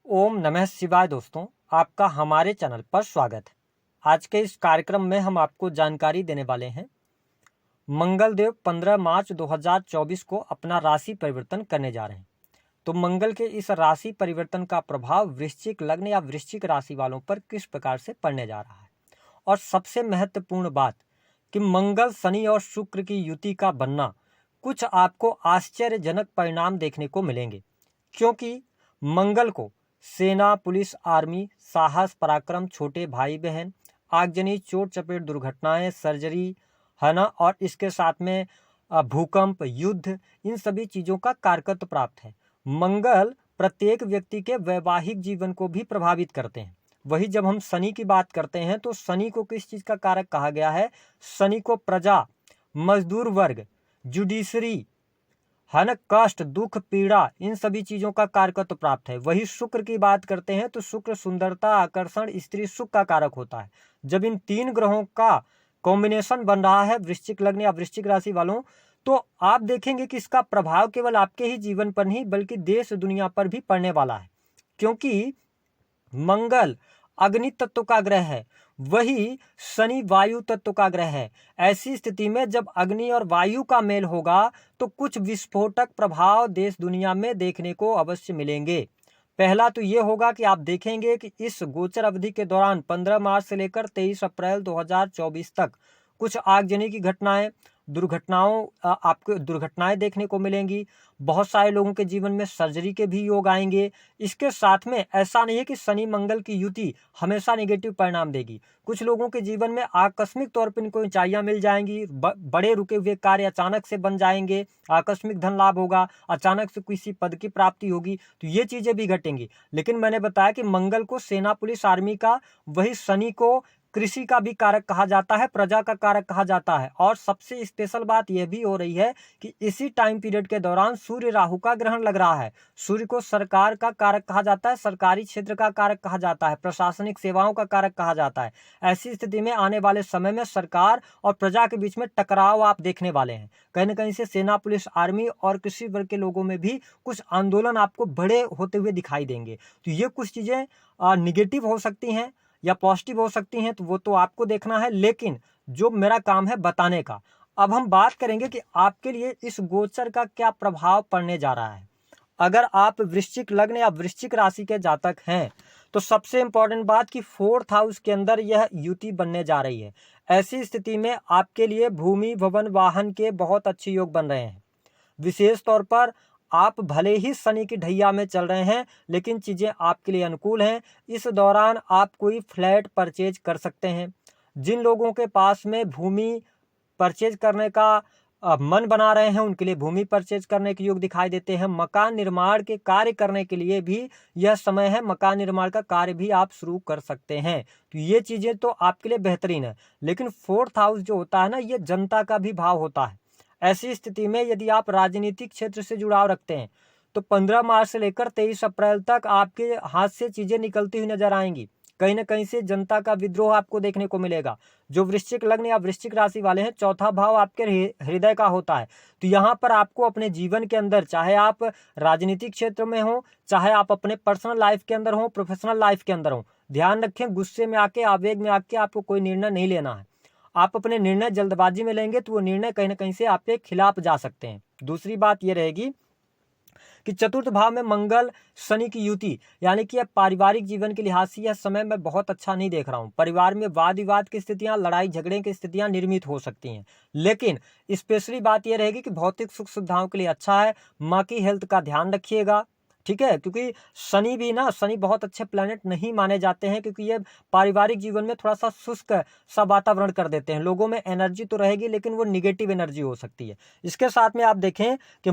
ओम नमः शिवाय। दोस्तों, आपका हमारे चैनल पर स्वागत है। आज के इस कार्यक्रम में हम आपको जानकारी देने वाले हैं। मंगल देव 15 मार्च 2024 को अपना राशि परिवर्तन करने जा रहे हैं। तो मंगल के इस राशि परिवर्तन का प्रभाव वृश्चिक लग्न या वृश्चिक राशि वालों पर किस प्रकार से पड़ने जा रहा है। और सबसे महत्वपूर्ण बात कि मंगल शनि और शुक्र की युति का बनना कुछ आपको आश्चर्यजनक परिणाम देखने को मिलेंगे, क्योंकि मंगल को सेना, पुलिस, आर्मी, साहस, पराक्रम, छोटे भाई बहन, आगजनी, चोट चपेट, दुर्घटनाएं, सर्जरी है ना, और इसके साथ में भूकंप, युद्ध, इन सभी चीजों का कारकत्व प्राप्त है। मंगल प्रत्येक व्यक्ति के वैवाहिक जीवन को भी प्रभावित करते हैं। वही जब हम शनि की बात करते हैं तो शनि को किस चीज का कारक कहा गया है? शनि को प्रजा, मजदूर वर्ग, जुडिशरी है ना, कष्ट, दुख, पीड़ा, इन सभी चीजों का कारकत्व प्राप्त है। वही शुक्र की बात करते हैं तो शुक्र सुंदरता, आकर्षण, स्त्री सुख का कारक होता है। जब इन तीन ग्रहों का कॉम्बिनेशन बन रहा है वृश्चिक लग्न या वृश्चिक राशि वालों, तो आप देखेंगे कि इसका प्रभाव केवल आपके ही जीवन पर नहीं बल्कि देश दुनिया पर भी पड़ने वाला है, क्योंकि मंगल अग्नि तत्व का ग्रह है, वही शनि वायु तत्व का ग्रह है। ऐसी स्थिति में जब अग्नि और वायु का मेल होगा तो कुछ विस्फोटक प्रभाव देश दुनिया में देखने को अवश्य मिलेंगे। पहला तो ये होगा कि आप देखेंगे कि इस गोचर अवधि के दौरान 15 मार्च से लेकर 23 अप्रैल 2024 तक कुछ आगजनी की घटनाएं, आपको दुर्घटनाएं देखने को मिलेंगी। बहुत सारे लोगों के जीवन में सर्जरी के भी योग आएंगे। इसके साथ में ऐसा नहीं है कि शनि मंगल की युति हमेशा नेगेटिव परिणाम देगी। कुछ लोगों के जीवन में आकस्मिक तौर पर इनको ऊंचाइयां मिल जाएंगी, बड़े रुके हुए कार्य अचानक से बन जाएंगे, आकस्मिक धन लाभ होगा, अचानक से किसी पद की प्राप्ति होगी, तो ये चीजें भी घटेंगी। लेकिन मैंने बताया कि मंगल को सेना, पुलिस, आर्मी का, वही शनि को कृषि का भी कारक कहा जाता है, प्रजा का कारक कहा जाता है। और सबसे स्पेशल बात यह भी हो रही है कि इसी टाइम पीरियड के दौरान सूर्य राहु का ग्रहण लग रहा है। सूर्य को सरकार का कारक कहा जाता है, सरकारी क्षेत्र का कारक कहा जाता है, प्रशासनिक सेवाओं का कारक कहा जाता है। ऐसी स्थिति में आने वाले समय में सरकार और प्रजा के बीच में टकराव आप देखने वाले हैं। कहीं ना कहीं से सेना, पुलिस, आर्मी और कृषि वर्ग के लोगों में भी कुछ आंदोलन आपको बड़े होते हुए दिखाई देंगे। तो ये कुछ चीजें निगेटिव हो सकती हैं या पॉजिटिव हो सकती हैं, तो वो तो आपको देखना है, लेकिन जो मेरा काम है बताने का। अब हम बात करेंगे कि आपके लिए इस गोचर का क्या प्रभाव पड़ने जा रहा है। अगर आप वृश्चिक लग्न या वृश्चिक राशि के जातक हैं तो सबसे इंपॉर्टेंट बात कि 4th हाउस के अंदर यह युति बनने जा रही है। ऐसी स्थिति में आपके लिए भूमि, भवन, वाहन के बहुत अच्छे योग बन रहे हैं। विशेष तौर पर आप भले ही शनि की ढैया में चल रहे हैं, लेकिन चीजें आपके लिए अनुकूल हैं। इस दौरान आप कोई फ्लैट परचेज कर सकते हैं। जिन लोगों के पास में भूमि परचेज करने का मन बना रहे हैं, उनके लिए भूमि परचेज करने के योग दिखाई देते हैं। मकान निर्माण के कार्य करने के लिए भी यह समय है, मकान निर्माण का कार्य भी आप शुरू कर सकते हैं। तो ये चीजें तो आपके लिए बेहतरीन है। लेकिन 4th हाउस जो होता है ना, ये जनता का भी भाव होता है। ऐसी स्थिति में यदि आप राजनीतिक क्षेत्र से जुड़ाव रखते हैं तो 15 मार्च से लेकर 23 अप्रैल तक आपके हाथ से चीजें निकलती हुई नजर आएंगी। कहीं ना कहीं से जनता का विद्रोह आपको देखने को मिलेगा। जो वृश्चिक लग्न या वृश्चिक राशि वाले हैं, चौथा भाव आपके हृदय का होता है। तो यहाँ पर आपको अपने जीवन के अंदर, चाहे आप राजनीतिक क्षेत्र में हो, चाहे आप अपने पर्सनल लाइफ के अंदर हो, प्रोफेशनल लाइफ के अंदर हो, ध्यान रखें गुस्से में आके, आवेग में आके आपको कोई निर्णय नहीं लेना है। आप अपने निर्णय जल्दबाजी में लेंगे तो वो निर्णय कहीं ना कहीं से आपके खिलाफ जा सकते हैं। दूसरी बात ये रहेगी कि 4th भाव में मंगल शनि की युति, यानी कि पारिवारिक जीवन के लिहाज से यह समय मैं बहुत अच्छा नहीं देख रहा हूं। परिवार में वाद विवाद की स्थितियां, लड़ाई झगड़े की स्थितियां निर्मित हो सकती हैं। लेकिन स्पेशली बात यह रहेगी कि भौतिक सुख सुविधाओं के लिए अच्छा है। माँ की हेल्थ का ध्यान रखिएगा, ठीक है, क्योंकि शनि बहुत अच्छे प्लैनेट नहीं माने जाते हैं, क्योंकि ये पारिवारिक जीवन में थोड़ा सा शुष्क सा वातावरण कर देते हैं। लोगों में एनर्जी तो रहेगी लेकिन वो निगेटिव एनर्जी हो सकती है। इसके साथ में आप देखें कि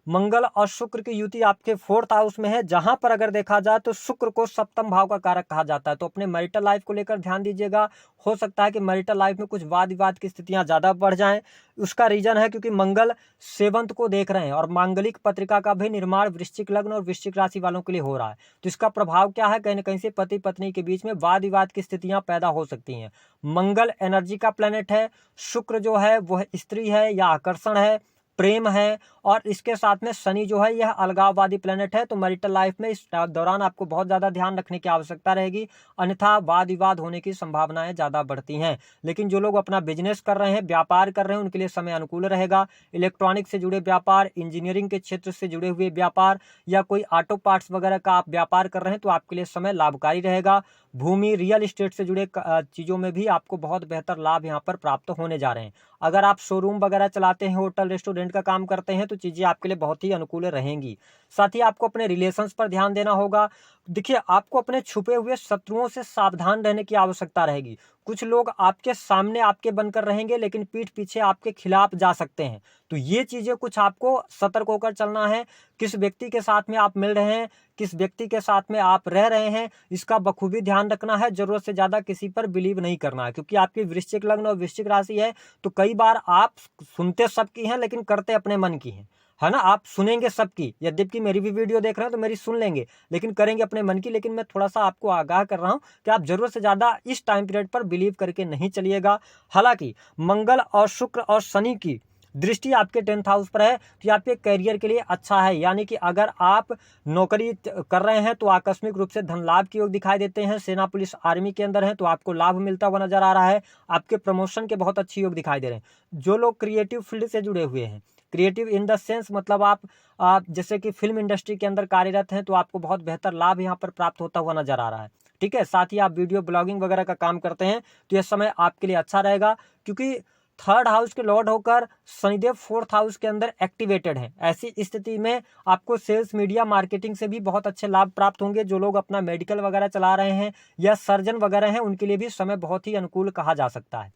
मंगल और शुक्र की युति आपके 4th हाउस में है, जहां पर अगर देखा जाए तो शुक्र को सप्तम भाव का कारक कहा जाता है। तो अपने मैरिटल लाइफ को लेकर ध्यान दीजिएगा। हो सकता है कि मैरिटल लाइफ में कुछ वाद विवाद की स्थितियां ज्यादा बढ़ जाएं। उसका रीजन है क्योंकि मंगल 7th को देख रहे हैं और मांगलिक पत्रिका का भी निर्माण वृश्चिक लग्न और वृश्चिक राशि वालों के लिए हो रहा है। तो इसका प्रभाव क्या है? कहीं ना कहीं से पति पत्नी के बीच में वाद विवाद की स्थितियां पैदा हो सकती हैं। मंगल एनर्जी का प्लेनेट है, शुक्र जो है वह स्त्री है या आकर्षण है, प्रेम है और इसके साथ में शनि जो है यह अलगाववादी प्लेनेट है, तो मैरिटल लाइफ में इस दौरान आपको बहुत ज़्यादा ध्यान रखने की आवश्यकता रहेगी, अन्यथा वाद विवाद होने की संभावनाएं ज़्यादा बढ़ती हैं। लेकिन जो लोग अपना बिजनेस कर रहे हैं, व्यापार कर रहे हैं, उनके लिए समय अनुकूल रहेगा। इलेक्ट्रॉनिक से जुड़े व्यापार, इंजीनियरिंग के क्षेत्र से जुड़े हुए व्यापार या कोई ऑटो पार्ट्स वगैरह का आप व्यापार कर रहे हैं तो आपके लिए समय लाभकारी रहेगा। भूमि, रियल एस्टेट से जुड़े चीज़ों में भी आपको बहुत बेहतर लाभ यहाँ पर प्राप्त होने जा रहे हैं। अगर आप शोरूम वगैरह चलाते हैं, होटल रेस्टोरेंट का काम करते हैं तो चीज़ें आपके लिए बहुत ही अनुकूल रहेंगी। साथ ही आपको अपने रिलेशंस पर ध्यान देना होगा। देखिए, आपको अपने छुपे हुए शत्रुओं से सावधान रहने की आवश्यकता रहेगी। कुछ लोग आपके सामने आपके बनकर रहेंगे लेकिन पीठ पीछे आपके खिलाफ जा सकते हैं, तो ये चीज़ें कुछ आपको सतर्क होकर चलना है। किस व्यक्ति के साथ में आप मिल रहे हैं, किस व्यक्ति के साथ में आप रह रहे हैं, इसका बखूबी ध्यान रखना है। जरूरत से ज़्यादा किसी पर बिलीव नहीं करना है, क्योंकि आपकी वृश्चिक लग्न और वृश्चिक राशि है, तो कई बार आप सुनते सबकी हैं लेकिन करते अपने मन की हैं, है ना। आप सुनेंगे सबकी, यद्यपि मेरी भी वीडियो देख रहे हैं तो मेरी सुन लेंगे, लेकिन करेंगे अपने मन की। लेकिन मैं थोड़ा सा आपको आगाह कर रहा हूं कि आप जरूरत से ज़्यादा इस टाइम पीरियड पर बिलीव करके नहीं चलिएगा। हालांकि मंगल और शुक्र और शनि की दृष्टि आपके 10th हाउस पर है, तो ये आपके करियर के लिए अच्छा है। यानी कि अगर आप नौकरी कर रहे हैं तो आकस्मिक रूप से धन लाभ के योग दिखाई देते हैं। सेना पुलिस आर्मी के अंदर हैं तो आपको लाभ मिलता हुआ नजर आ रहा है। आपके प्रमोशन के बहुत अच्छे योग दिखाई दे रहे हैं। जो लोग क्रिएटिव फील्ड से जुड़े हुए हैं, क्रिएटिव इन द सेंस मतलब आप जैसे कि फिल्म इंडस्ट्री के अंदर कार्यरत हैं, तो आपको बहुत बेहतर लाभ यहाँ पर प्राप्त होता हुआ नजर आ रहा है। ठीक है, साथ ही आप वीडियो ब्लॉगिंग वगैरह का काम करते हैं तो यह समय आपके लिए अच्छा रहेगा, क्योंकि 3rd हाउस के लॉर्ड होकर शनिदेव 4th हाउस के अंदर एक्टिवेटेड है। ऐसी स्थिति में आपको सेल्स, मीडिया, मार्केटिंग से भी बहुत अच्छे लाभ प्राप्त होंगे। जो लोग अपना मेडिकल वगैरह चला रहे हैं या सर्जन वगैरह हैं, उनके लिए भी समय बहुत ही अनुकूल कहा जा सकता है।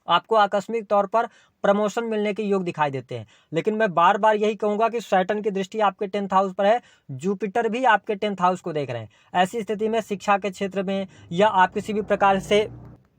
आपको आकस्मिक तौर पर प्रमोशन मिलने के योग दिखाई देते हैं। लेकिन मैं बार बार यही कहूंगा कि सैटर्न की दृष्टि आपके 10th हाउस पर है, जुपिटर भी आपके 10th हाउस को देख रहे हैं। ऐसी स्थिति में शिक्षा के क्षेत्र में या आप किसी भी प्रकार से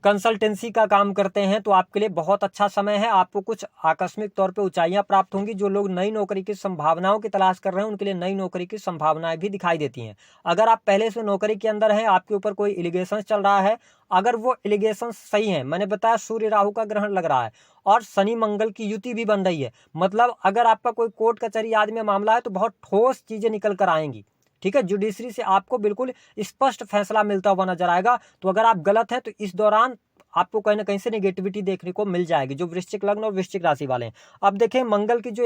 कंसल्टेंसी का काम करते हैं तो आपके लिए बहुत अच्छा समय है। आपको कुछ आकस्मिक तौर पे ऊंचाइयां प्राप्त होंगी। जो लोग नई नौकरी की संभावनाओं की तलाश कर रहे हैं, उनके लिए नई नौकरी की संभावनाएं भी दिखाई देती हैं। अगर आप पहले से नौकरी के अंदर हैं, आपके ऊपर कोई एलिगेशन चल रहा है, अगर वो एलिगेशन सही है, मैंने बताया सूर्य राहु का ग्रहण लग रहा है और शनि मंगल की युति भी बन रही है, मतलब अगर आपका कोई कोर्ट कचहरी आदि में मामला है तो बहुत ठोस चीजें निकल कर आएंगी। ठीक है, जुडिशरी से आपको बिल्कुल स्पष्ट फैसला मिलता हुआ नजर आएगा। तो अगर आप गलत हैं तो इस दौरान आपको कहीं ना कहीं से नेगेटिविटी देखने को मिल जाएगी, जो वृश्चिक लग्न और वृश्चिक राशि वाले हैं। अब देखें, मंगल की जो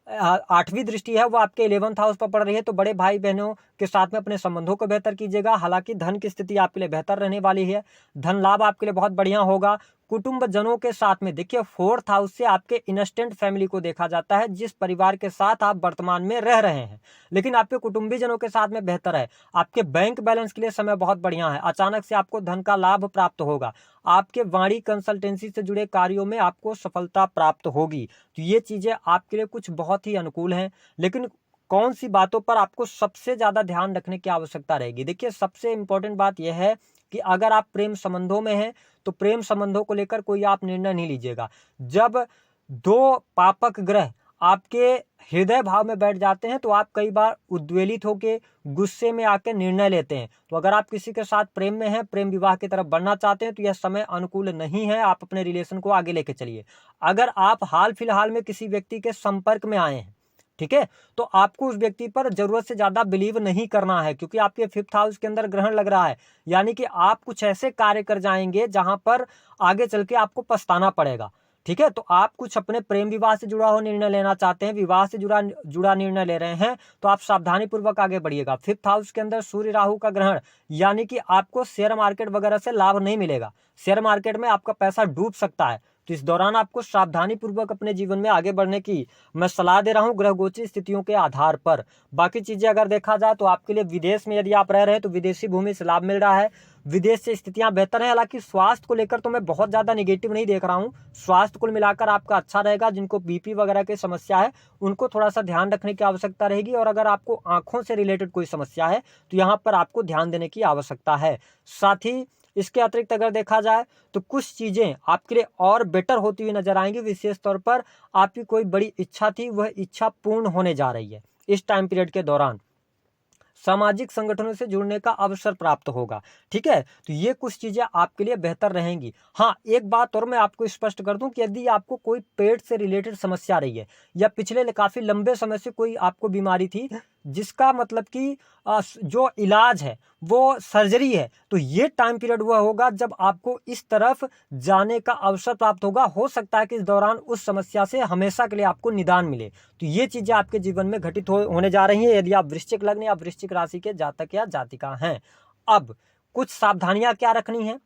8वीं दृष्टि है वो आपके 11th हाउस पर पड़ रही है, तो बड़े भाई बहनों के साथ में अपने संबंधों को बेहतर कीजिएगा। हालांकि धन की स्थिति आपके लिए बेहतर रहने वाली है, धन लाभ आपके लिए बहुत बढ़िया होगा। कुटुंब जनों के साथ में देखिए, 4th हाउस से आपके इंस्टेंट फैमिली को देखा जाता है, जिस परिवार के साथ आप वर्तमान में रह रहे हैं। लेकिन आपके कुटुंबी जनों के साथ में बेहतर है। आपके बैंक बैलेंस के लिए समय बहुत बढ़िया है। अचानक से आपको धन का लाभ प्राप्त होगा। आपके वाणी कंसल्टेंसी से जुड़े कार्यों में आपको सफलता प्राप्त होगी। तो ये चीजें आपके लिए कुछ बहुत ही अनुकूल हैं। लेकिन कौन सी बातों पर आपको सबसे ज्यादा ध्यान रखने की आवश्यकता रहेगी? देखिए, सबसे इंपॉर्टेंट बात यह है कि अगर आप प्रेम संबंधों में हैं तो प्रेम संबंधों को लेकर कोई आप निर्णय नहीं लीजिएगा। जब 2 पापक ग्रह आपके हृदय भाव में बैठ जाते हैं तो आप कई बार उद्वेलित होकर गुस्से में आके निर्णय लेते हैं। तो अगर आप किसी के साथ प्रेम में हैं, प्रेम विवाह की तरफ बढ़ना चाहते हैं, तो यह समय अनुकूल नहीं है। आप अपने रिलेशन को आगे लेके चलिए। अगर आप हाल फिलहाल में किसी व्यक्ति के संपर्क में आए हैं, ठीक है, तो आपको उस व्यक्ति पर जरूरत से ज्यादा बिलीव नहीं करना है, क्योंकि आपके 5th हाउस के अंदर ग्रहण लग रहा है। यानी कि आप कुछ ऐसे कार्य कर जाएंगे जहां पर आगे चल के आपको पछताना पड़ेगा। ठीक है, तो आप कुछ अपने प्रेम विवाह से जुड़ा हुआ निर्णय लेना चाहते हैं, विवाह से जुड़ा निर्णय ले रहे हैं, तो आप सावधानी पूर्वक आगे बढ़िएगा। 5th हाउस के अंदर सूर्य राहु का ग्रहण, यानी कि आपको शेयर मार्केट वगैरह से लाभ नहीं मिलेगा। शेयर मार्केट में आपका पैसा डूब सकता है। तो इस दौरान आपको सावधानी पूर्वक अपने जीवन में आगे बढ़ने की मैं सलाह दे रहा हूं, ग्रह गोचर स्थितियों के आधार पर। बाकी चीजें अगर देखा जाए तो आपके लिए विदेश में यदि आप रह रहे हैं तो विदेशी भूमि से लाभ मिल रहा है, विदेश से स्थितियां बेहतर हैं। हालांकि स्वास्थ्य को लेकर तो मैं बहुत ज्यादा निगेटिव नहीं देख रहा हूं। स्वास्थ्य कुल मिलाकर आपका अच्छा रहेगा। जिनको बीपी वगैरह की समस्या है उनको थोड़ा सा ध्यान रखने की आवश्यकता रहेगी, और अगर आपको आंखों से रिलेटेड कोई समस्या है तो यहाँ पर आपको ध्यान देने की आवश्यकता है। साथ ही इसके अतिरिक्त अगर देखा जाए तो कुछ चीजें आपके लिए और बेटर होती हुई नजर आएंगी। विशेष तौर पर आपकी कोई बड़ी इच्छा थी, वह इच्छा पूर्ण होने जा रही है इस टाइम पीरियड के दौरान। सामाजिक संगठनों से जुड़ने का अवसर प्राप्त होगा। ठीक है, तो ये कुछ चीजें आपके लिए बेहतर रहेंगी। हाँ, एक बात और मैं आपको स्पष्ट कर दूं कि यदि आपको कोई पेट से रिलेटेड समस्या रही है या पिछले काफी लंबे समय से कोई आपको बीमारी थी जिसका मतलब कि जो इलाज है वो सर्जरी है, तो ये टाइम पीरियड वह होगा जब आपको इस तरफ जाने का अवसर प्राप्त होगा। हो सकता है कि इस दौरान उस समस्या से हमेशा के लिए आपको निदान मिले। तो ये चीजें आपके जीवन में घटित होने जा रही हैं यदि आप वृश्चिक लग्न या वृश्चिक राशि के जातक या जातिका हैं। अब कुछ सावधानियां क्या रखनी है।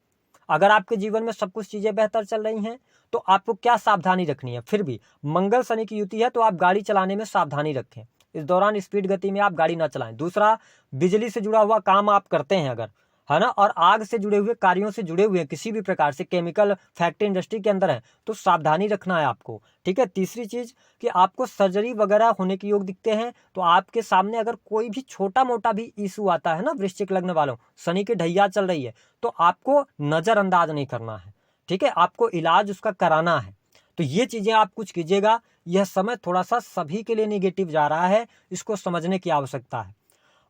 अगर आपके जीवन में सब कुछ चीजें बेहतर चल रही हैं तो आपको क्या सावधानी रखनी है। फिर भी मंगल शनि की युति है तो आप गाड़ी चलाने में सावधानी रखें। इस दौरान स्पीड गति में आप गाड़ी ना चलाएं। दूसरा, बिजली से जुड़ा हुआ काम आप करते हैं अगर, है ना, और आग से जुड़े हुए कार्यों से जुड़े हुए किसी भी प्रकार से केमिकल फैक्ट्री इंडस्ट्री के अंदर है तो सावधानी रखना है आपको। ठीक है। तीसरी चीज कि आपको सर्जरी वगैरह होने के योग दिखते हैं तो आपके सामने अगर कोई भी छोटा मोटा भी इशू आता है ना, वृश्चिक लग्न वालों, शनि की ढैया चल रही है तो आपको नजरअंदाज नहीं करना है। ठीक है, आपको इलाज उसका कराना है। तो ये चीजें आप कुछ कीजिएगा। यह समय थोड़ा सा सभी के लिए नेगेटिव जा रहा है, इसको समझने की आवश्यकता है।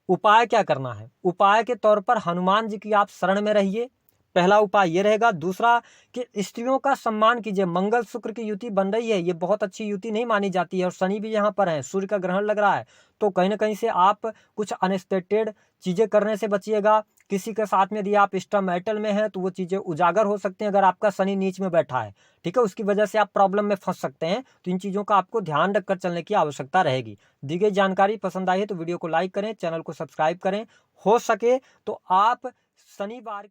उपाय क्या करना है। उपाय के तौर पर हनुमान जी की आप शरण में रहिए, पहला उपाय ये रहेगा। दूसरा कि स्त्रियों का सम्मान कीजिए। मंगल शुक्र की युति बन रही है, ये बहुत अच्छी युति नहीं मानी जाती है और शनि भी यहाँ पर है, सूर्य का ग्रहण लग रहा है, तो कहीं ना कहीं से आप कुछ अनएक्सपेक्टेड चीजें करने से बचिएगा। किसी के साथ में यदि आप स्टार मैरिटल में हैं तो वो चीजें उजागर हो सकती हैं अगर आपका शनि नीच में बैठा है। ठीक है, उसकी वजह से आप प्रॉब्लम में फंस सकते हैं। तो इन चीजों का आपको ध्यान रखकर चलने की आवश्यकता रहेगी। दी गई जानकारी पसंद आई है तो वीडियो को लाइक करें, चैनल को सब्सक्राइब करें। हो सके तो आप शनिवार